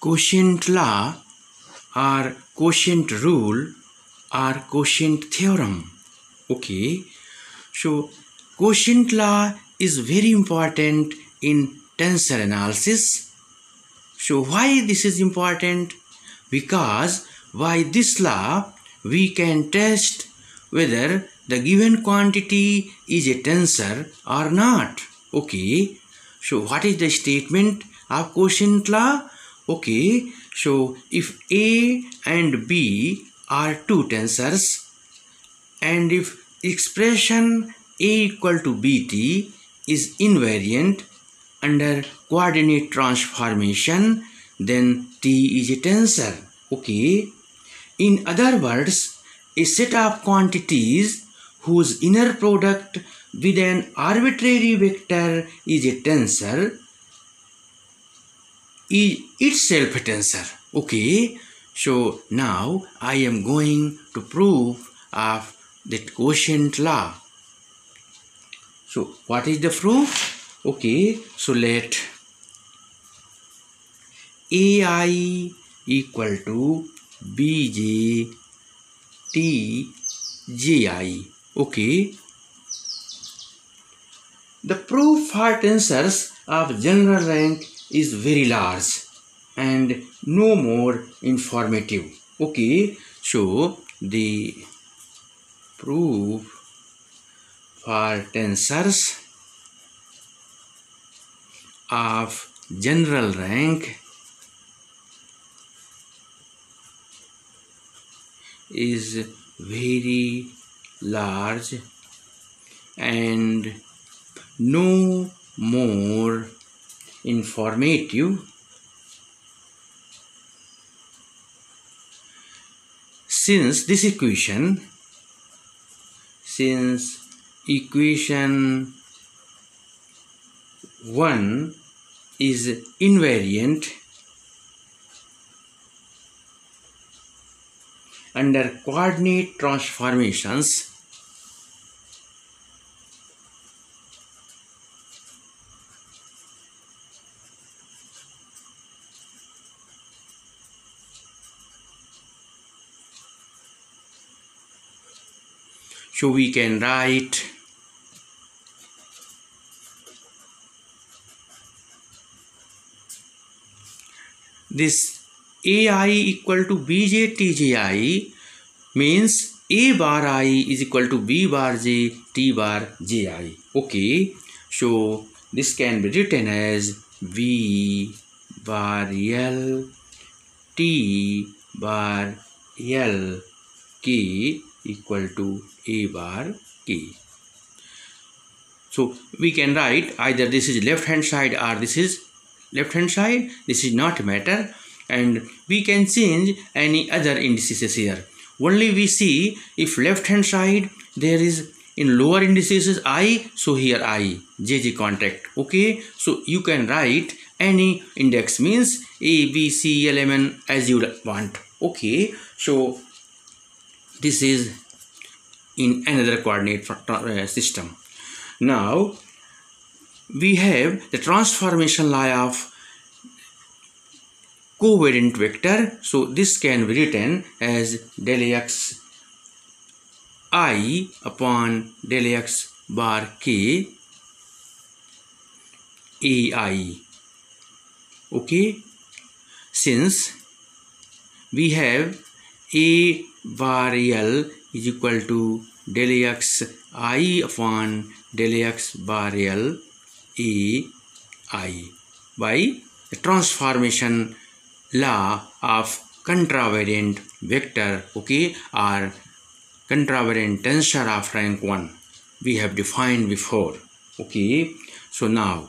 quotient law or quotient rule or quotient theorem. Okay, so quotient law is very important in tensor analysis. So why this is important? Because by this law we can test whether the given quantity is a tensor or not. Okay, so what is the statement of quotient law? Okay, so if A and B are two tensors and if expression A equal to BT is invariant under coordinate transformation, then T is a tensor. Okay. In other words, a set of quantities whose inner product with an arbitrary vector is a tensor is itself a tensor. Okay. So now I am going to prove of that quotient law. So what is the proof? Okay. So let AI equal to BJ TJI. Okay. The proof for tensors of general rank is very large and no more informative. Okay. So the proof for tensors of general rank is very large and no more informative since equation 1 is invariant under coordinate transformations. So we can write this AI equal to BJ TJI means A bar I is equal to B bar J T bar Ji. Okay, so this can be written as V bar L T bar L K equal to A bar K. So we can write either this is left hand side or this is left hand side. This is not matter, and we can change any other indices here. Only we see if left hand side there is in lower indices is I, so here I JJ contact. Okay, so you can write any index means A, B, C, L, M, N as you want. Okay, so this is in another coordinate system. Now we have the transformation law of covariant vector. So this can be written as del x I upon del x bar k AI. Okay, since we have A bar L is equal to del x I upon del x bar L AI by the transformation law of contravariant vector, okay, or contravariant tensor of rank 1 we have defined before. Okay, so now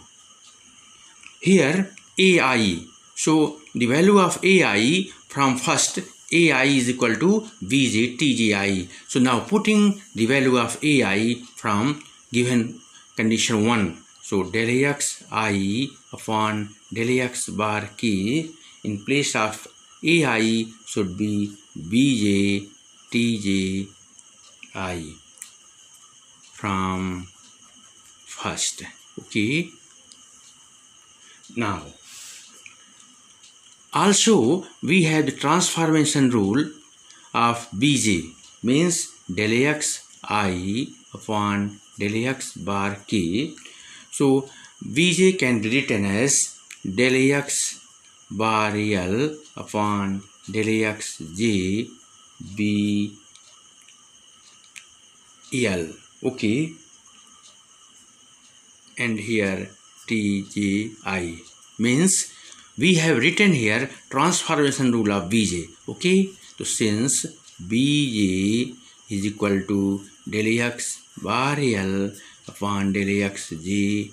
here AI, so the value of AI from first AI is equal to BJ TJI. So now putting the value of AI from given condition 1, so del x I upon del x bar k in place of AI should be BJ TJI from first. Okay, now Also, we have the transformation rule of Bj, means del x I upon del x bar k. So, Bj can be written as del x bar L upon del x j b L. Okay, and here Tji, means we have written here transformation rule of Bj. Okay, so since Bj is equal to del x bar L upon del x j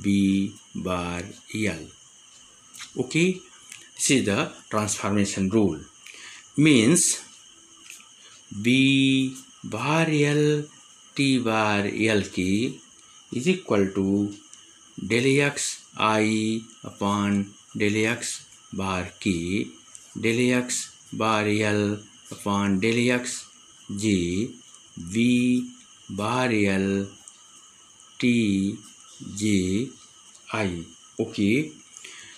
b bar L. Okay, this is the transformation rule. Means B bar L T bar L k is equal to del x I upon del x bar k, del x bar L upon del x j v bar L T j I. Okay,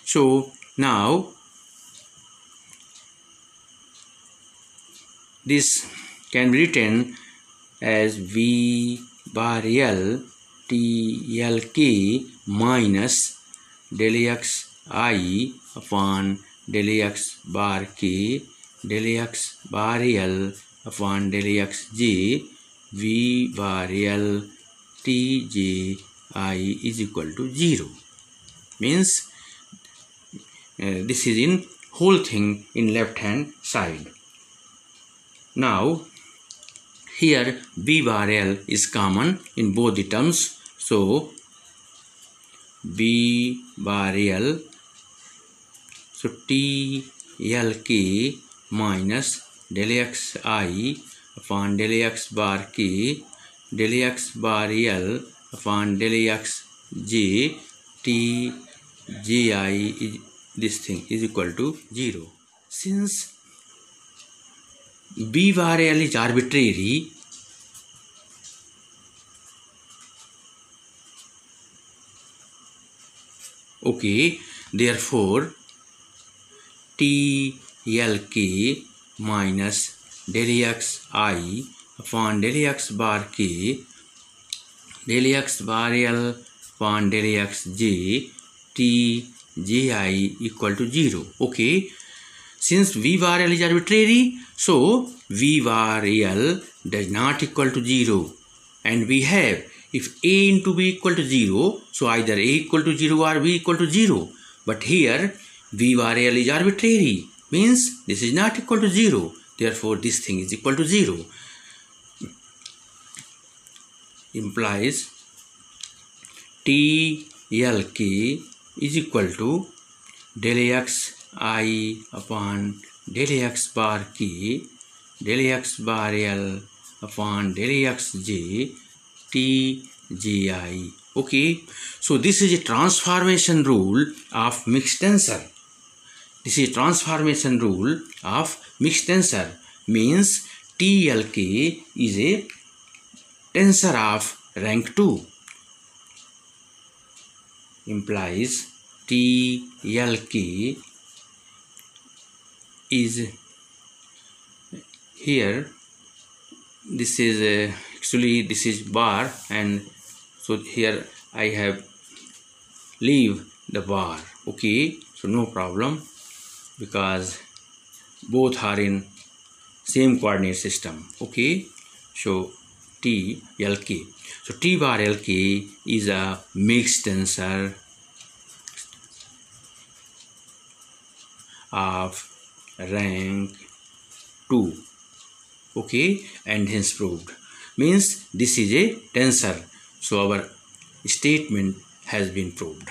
so now this can be written as V bar L T L k minus del x I upon del x bar k, del x bar L upon del x j V bar L T j I is equal to 0. Means this is in whole thing in left hand side. Now here B bar L is common in both the terms, so B bar L, so T L k minus del x I upon del x bar k, del x bar L upon del x j T j I is, this thing is equal to 0. Since B bar L is arbitrary, okay, therefore T L k minus del x I upon del x bar k, del x bar L upon del x j T j I equal to 0. Okay, since V bar L is arbitrary, so V bar L does not equal to 0, and we have if A into B equal to 0, so either A equal to 0 or B equal to 0. But here V bar L is arbitrary, means this is not equal to 0. Therefore, this thing is equal to 0. Implies T L k is equal to del x I upon del x bar k, del x bar L upon del x j T j I. Okay, so this is a transformation rule of mixed tensor. This is transformation rule of mixed tensor, means TLK is a tensor of rank 2. Implies TLK is here, this is actually this is bar, and so here I have leave the bar. Okay, so no problem, because both are in same coordinate system. Okay, so T L k, so T bar L k is a mixed tensor of rank 2. Okay, and hence proved, means this is a tensor, so our statement has been proved.